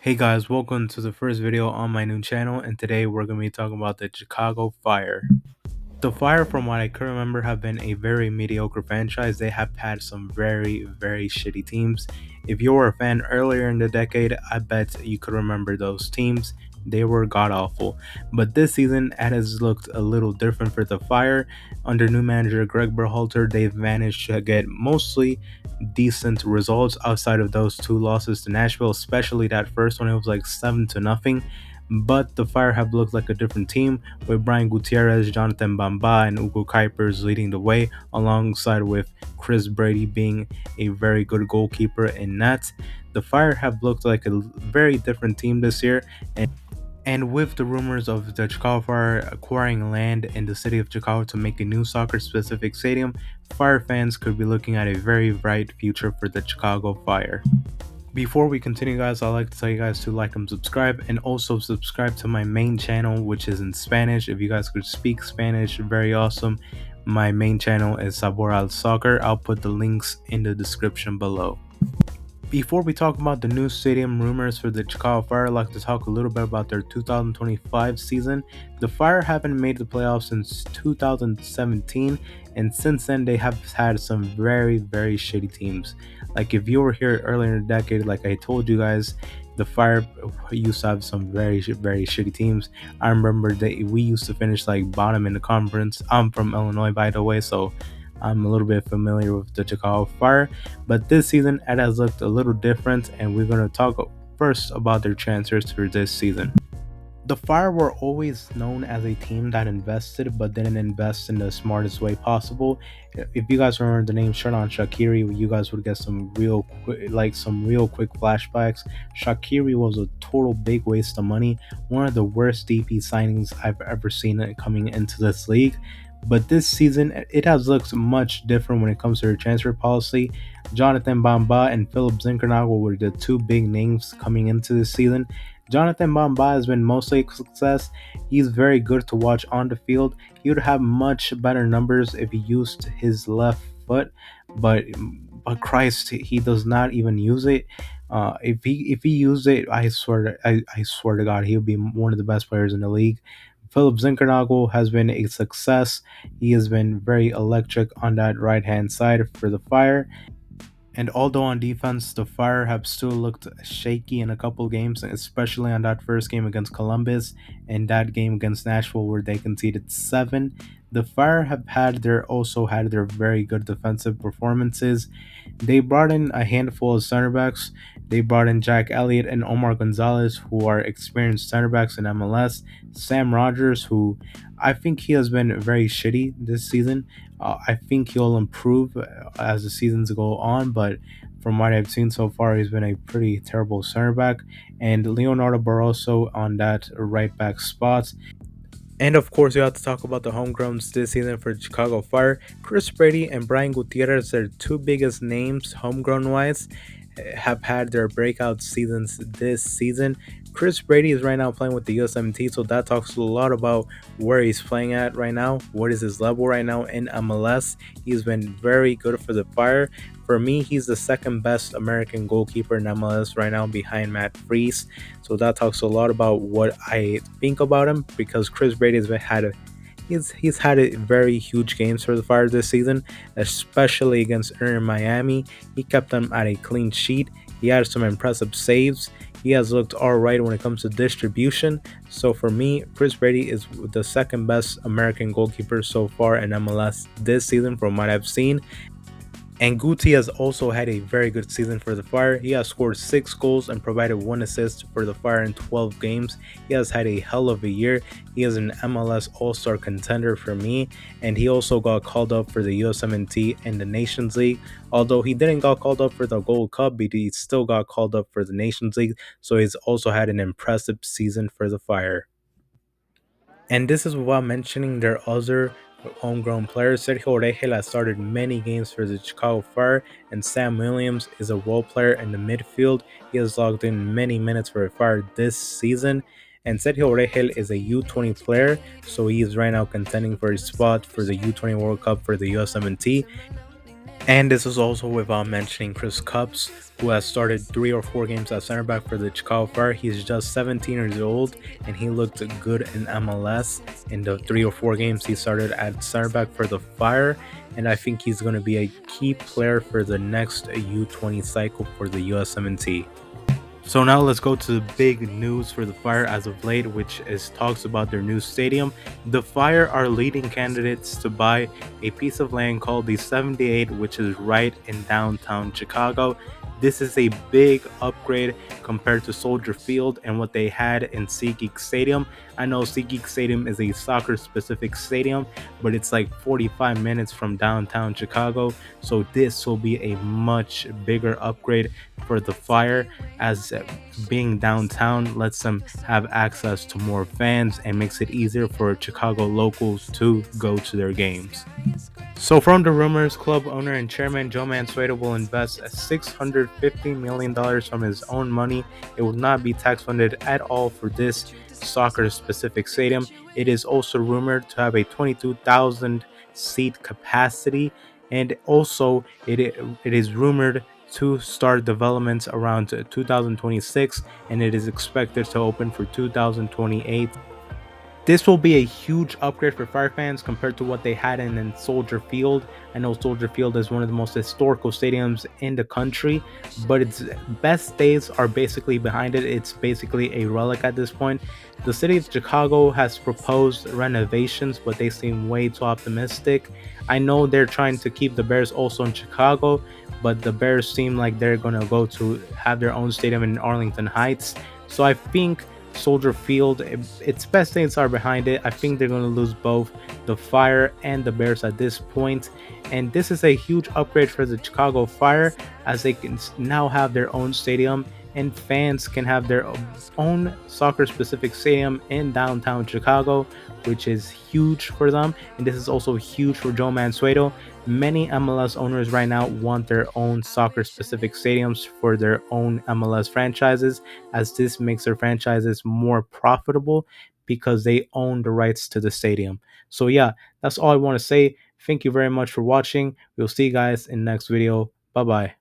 Hey guys, welcome to the first video on my new channel, and today we're going to be talking about the Chicago Fire. The Fire, from what I can remember, have been a very mediocre franchise. They have had some very shitty teams. If you were a fan earlier in the decade, I bet you could remember those teams. They were god awful. But this season, it has looked a little different for the Fire. Under new manager Greg Berhalter, they've managed to get mostly decent results outside of those two losses to Nashville, especially that first one. It was like 7-0. But the Fire have looked like a different team, with Brian Gutierrez, Jonathan Bamba, and Ugo Kuipers leading the way, alongside with Chris Brady being a very good goalkeeper in net. The Fire have looked like a very different team this year, and with the rumors of the Chicago Fire acquiring land in the city of Chicago to make a new soccer-specific stadium, Fire fans could be looking at a very bright future for the Chicago Fire. Before we continue, guys, I'd like to tell you guys to like and subscribe, and also subscribe to my main channel, which is in Spanish. If you guys could speak Spanish, very awesome. My main channel is Sabor al Soccer. I'll put the links in the description below. Before we talk about the new stadium rumors for the Chicago Fire, I'd like to talk a little bit about their 2025 season. The Fire haven't made the playoffs since 2017, and since then they have had some very shitty teams. Like, if you were here earlier in the decade, like I told you guys, the Fire used to have some very shitty teams. I remember that we used to finish like bottom in the conference. I'm from Illinois, by the way, so I'm a little bit familiar with the Chicago Fire, but this season it has looked a little different, and we're going to talk first about their transfers for this season. The Fire were always known as a team that invested but didn't invest in the smartest way possible. If you guys remember the name Xherdan Shaqiri, you guys would get some real quick flashbacks. Shaqiri was a total big waste of money, one of the worst DP signings I've ever seen coming into this league. But this season, it has looked much different when it comes to their transfer policy. Jonathan Bamba and Philip Zinkernagel were the two big names coming into this season. Jonathan Bamba has been mostly a success. He's very good to watch on the field. He would have much better numbers if he used his left foot, but Christ, he does not even use it. If he used it, I swear to God, he would be one of the best players in the league. Philip Zinkernagel has been a success. He has been very electric on that right hand side for the Fire. And although on defense, the Fire have still looked shaky in a couple games, especially on that first game against Columbus and that game against Nashville where they conceded 7, the Fire have also had their very good defensive performances. They brought in a handful of center backs. They brought in Jack Elliott and Omar Gonzalez, who are experienced center backs in MLS. Sam Rogers, who I think he has been very shitty this season. I think he'll improve as the seasons go on, but from what I've seen so far, he's been a pretty terrible center back. And Leonardo Barroso on that right back spot. And of course, you have to talk about the homegrowns this season for the Chicago Fire. Chris Brady and Brian Gutierrez, their two biggest names homegrown wise, have had their breakout seasons this season. Chris Brady is right now playing with the USMT, so that talks a lot about where he's playing at right now. What is his level right now in MLS? He's been very good for the Fire. For me, he's the second best American goalkeeper in MLS right now, behind Matt Freese. So that talks a lot about what I think about him, because Chris Brady has he's had a very huge games for the Fire this season, especially against Inter Miami. He kept them at a clean sheet. He had some impressive saves. He has looked alright when it comes to distribution. So for me, Chris Brady is the second best American goalkeeper so far in MLS this season from what I've seen. And Guti has also had a very good season for the Fire. He has scored 6 goals and provided 1 assist for the Fire in 12 games. He has had a hell of a year. He is an MLS All-Star contender for me, and he also got called up for the USMNT and the Nations League. Although he didn't got called up for the Gold Cup, but he still got called up for the Nations League, so he's also had an impressive season for the Fire. And this is without mentioning their other homegrown players. Sergio Regel has started many games for the Chicago Fire, and Sam Williams is a role player in the midfield. He has logged in many minutes for the Fire this season. And Sergio Regel is a U20 player, so he is right now contending for a spot for the U20 World Cup for the USMNT. And this is also without mentioning Chris Cupps, who has started 3 or 4 games at center back for the Chicago Fire. He's just 17 years old, and he looked good in MLS in the 3 or 4 games he started at center back for the Fire. And I think he's going to be a key player for the next U20 cycle for the USMNT. So now let's go to the big news for the Fire as of late, which is talks about their new stadium. The Fire are leading candidates to buy a piece of land called the 78, which is right in downtown Chicago. This is a big upgrade compared to Soldier Field and what they had in SeatGeek Stadium. I know SeatGeek Stadium is a soccer specific stadium, but it's like 45 minutes from downtown Chicago. So this will be a much bigger upgrade for the Fire, as being downtown lets them have access to more fans and makes it easier for Chicago locals to go to their games. So, from the rumors, club owner and chairman Joe Mansueto will invest $650 million from his own money. It will not be tax funded at all for this soccer specific stadium. It is also rumored to have a 22,000 seat capacity, and also it is rumored to start developments around 2026, and it is expected to open for 2028. This will be a huge upgrade for Fire fans compared to what they had in Soldier Field. I know Soldier Field is one of the most historical stadiums in the country, but its best days are basically behind it. It's basically a relic at this point. The city of Chicago has proposed renovations, but they seem way too optimistic. I know they're trying to keep the Bears also in Chicago, but the Bears seem like they're going to go to have their own stadium in Arlington Heights. So I think Soldier Field, its best days are behind it. I think they're going to lose both the Fire and the Bears at this point. And this is a huge upgrade for the Chicago Fire, as they can now have their own stadium and fans can have their own soccer specific stadium in downtown Chicago, which is huge for them. And this is also huge for Joe Mansueto. Many MLS owners right now want their own soccer specific stadiums for their own MLS franchises, as this makes their franchises more profitable because they own the rights to the stadium. So yeah, that's all I want to say. Thank you very much for watching. We'll see you guys in the next video. Bye bye.